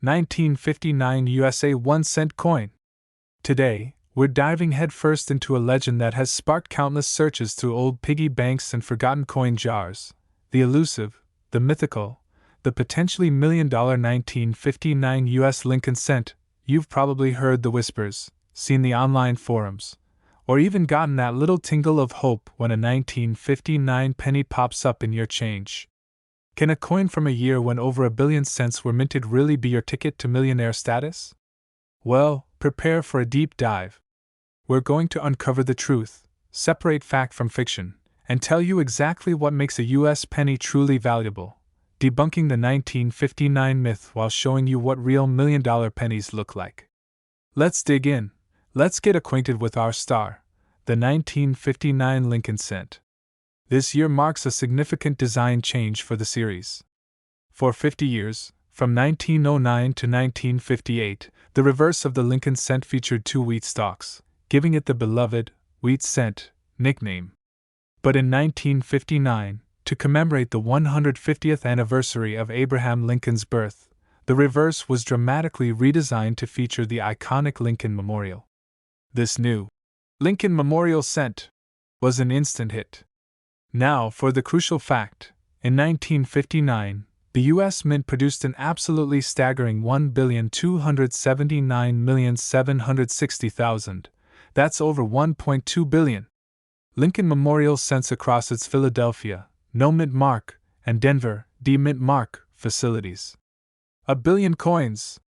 1959 USA 1-cent coin. Today, we're diving headfirst into a legend that has sparked countless searches through old piggy banks and forgotten coin jars. The elusive, the mythical, the potentially $1,000,000 1959 US Lincoln cent. You've probably heard the whispers, seen the online forums, or even gotten that little tingle of hope when a 1959 penny pops up in your change. Can a coin from a year when over 1 billion cents were minted really be your ticket to millionaire status? Well, prepare for a deep dive. We're going to uncover the truth, separate fact from fiction, and tell you exactly what makes a US penny truly valuable, debunking the 1959 myth while showing you what real $1,000,000 pennies look like. Let's dig in. Let's get acquainted with our star, the 1959 Lincoln cent. This year marks a significant design change for the series. For 50 years, from 1909 to 1958, the reverse of the Lincoln cent featured 2 wheat stalks, giving it the beloved wheat cent nickname. But in 1959, to commemorate the 150th anniversary of Abraham Lincoln's birth, the reverse was dramatically redesigned to feature the iconic Lincoln Memorial. This new Lincoln Memorial cent was an instant hit. Now for the crucial fact. In 1959, the U.S. Mint produced an absolutely staggering 1,279,760,000. That's over 1.2 billion. Lincoln Memorial cents across its Philadelphia, No Mint Mark, and Denver, D Mint Mark, facilities. 1 billion coins.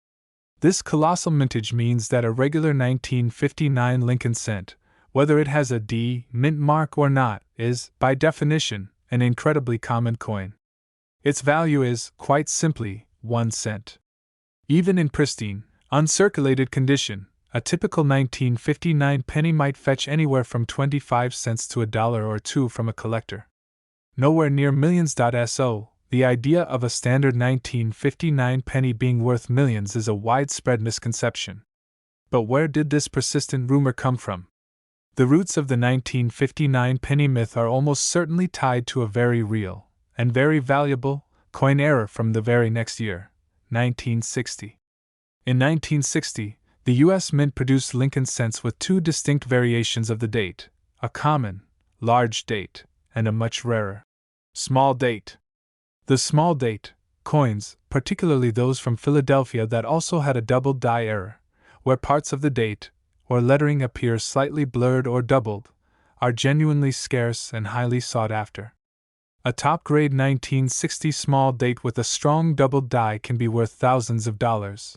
This colossal mintage means that a regular 1959 Lincoln cent, whether it has a D Mint Mark or not, is, by definition, an incredibly common coin. Its value is, quite simply, 1 cent. Even in pristine, uncirculated condition, a typical 1959 penny might fetch anywhere from 25 cents to $1 or $2 from a collector. Nowhere near millions. So, the idea of a standard 1959 penny being worth millions is a widespread misconception. But where did this persistent rumor come from? The roots of the 1959 penny myth are almost certainly tied to a very real, and very valuable, coin error from the very next year, 1960. In 1960, the U.S. Mint produced Lincoln cents with 2 distinct variations of the date, a common, large date, and a much rarer, small date. The small date coins, particularly those from Philadelphia that also had a doubled die error, where parts of the date or lettering appear slightly blurred or doubled, are genuinely scarce and highly sought after. A top-grade 1960 small date with a strong doubled die can be worth thousands of dollars.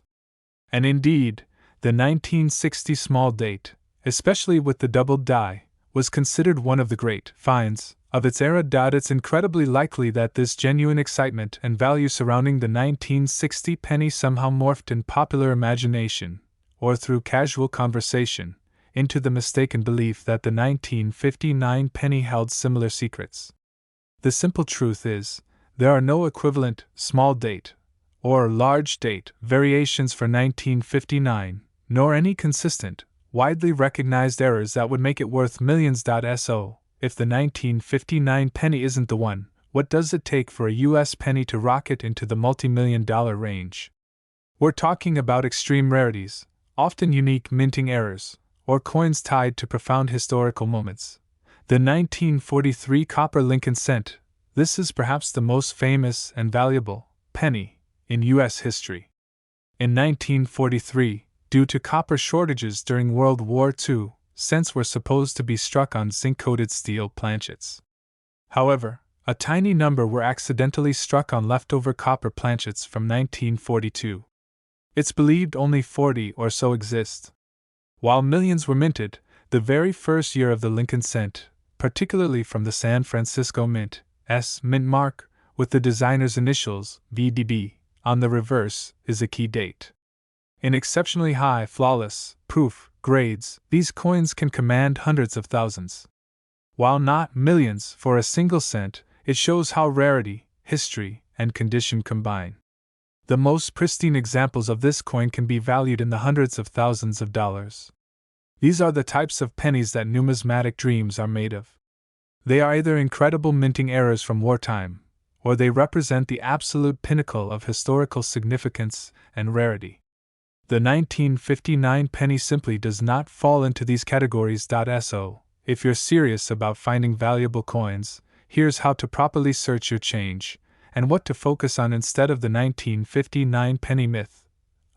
And indeed, the 1960 small date, especially with the doubled die, was considered one of the great finds of its era. It's incredibly likely that this genuine excitement and value surrounding the 1960 penny somehow morphed in popular imagination, or through casual conversation, into the mistaken belief that the 1959 penny held similar secrets. The simple truth is, there are no equivalent small date or large date variations for 1959, nor any consistent, widely recognized errors that would make it worth millions. So, if the 1959 penny isn't the one, what does it take for a US penny to rocket into the multi-million-dollar range? We're talking about extreme rarities, often unique minting errors, or coins tied to profound historical moments. The 1943 copper Lincoln cent. This is perhaps the most famous and valuable penny in U.S. history. In 1943, due to copper shortages during World War II, cents were supposed to be struck on zinc-coated steel planchets. However, a tiny number were accidentally struck on leftover copper planchets from 1942. It's believed only 40 or so exist. While millions were minted, the very first year of the Lincoln cent, particularly from the San Francisco Mint, Mint Mark, with the designer's initials, VDB, on the reverse, is a key date. In exceptionally high, flawless, proof grades, these coins can command hundreds of thousands. While not millions for a single cent, it shows how rarity, history, and condition combine. The most pristine examples of this coin can be valued in the hundreds of thousands of dollars. These are the types of pennies that numismatic dreams are made of. They are either incredible minting errors from wartime, or they represent the absolute pinnacle of historical significance and rarity. The 1959 penny simply does not fall into these categories. So, if you're serious about finding valuable coins, here's how to properly search your change, and what to focus on instead of the 1959 penny myth.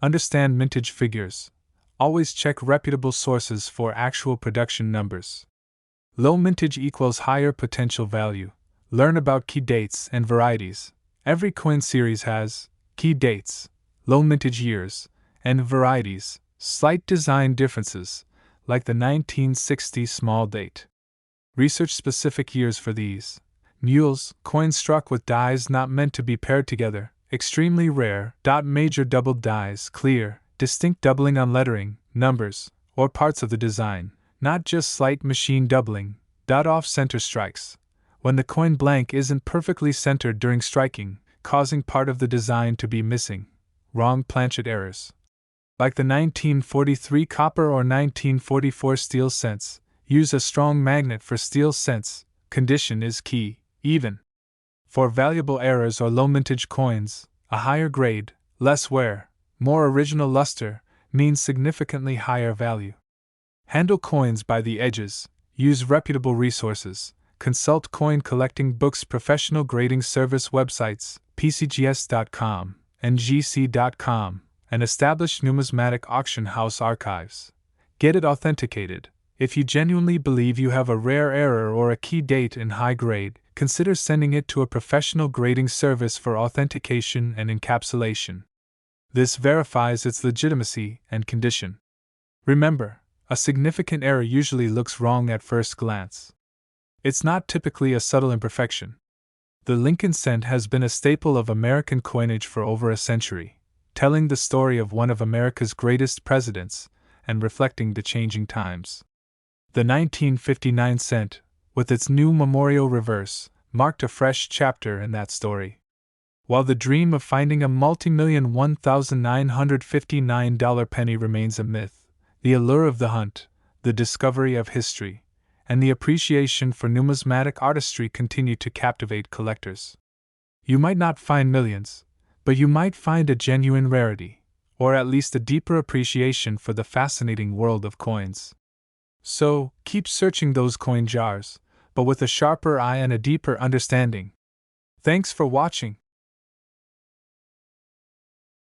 Understand mintage figures. Always check reputable sources for actual production numbers. Low mintage equals higher potential value. Learn about key dates and varieties. Every coin series has key dates, low mintage years, and varieties, slight design differences, like the 1960 small date. Research specific years for these. Mules, coins struck with dies not meant to be paired together, extremely rare. Major doubled dies, clear, distinct doubling on lettering, numbers, or parts of the design, not just slight machine doubling. Off-center strikes, when the coin blank isn't perfectly centered during striking, causing part of the design to be missing. Wrong planchet errors, like the 1943 copper or 1944 steel cents. Use a strong magnet for steel cents. Condition is key, even. For valuable errors or low mintage coins, a higher grade, less wear, more original luster, means significantly higher value. Handle coins by the edges. Use reputable resources. Consult coin collecting books, professional grading service websites, pcgs.com and gc.com, and established numismatic auction house archives. Get it authenticated. If you genuinely believe you have a rare error or a key date in high grade, consider sending it to a professional grading service for authentication and encapsulation. This verifies its legitimacy and condition. Remember, a significant error usually looks wrong at first glance. It's not typically a subtle imperfection. The Lincoln cent has been a staple of American coinage for over a century, telling the story of one of America's greatest presidents and reflecting the changing times. The 1959 cent, with its new memorial reverse, marked a fresh chapter in that story. While the dream of finding a multi-million $1,959 penny remains a myth, the allure of the hunt, the discovery of history, and the appreciation for numismatic artistry continue to captivate collectors. You might not find millions, but you might find a genuine rarity, or at least a deeper appreciation for the fascinating world of coins. So, keep searching those coin jars, but with a sharper eye and a deeper understanding. Thanks for watching.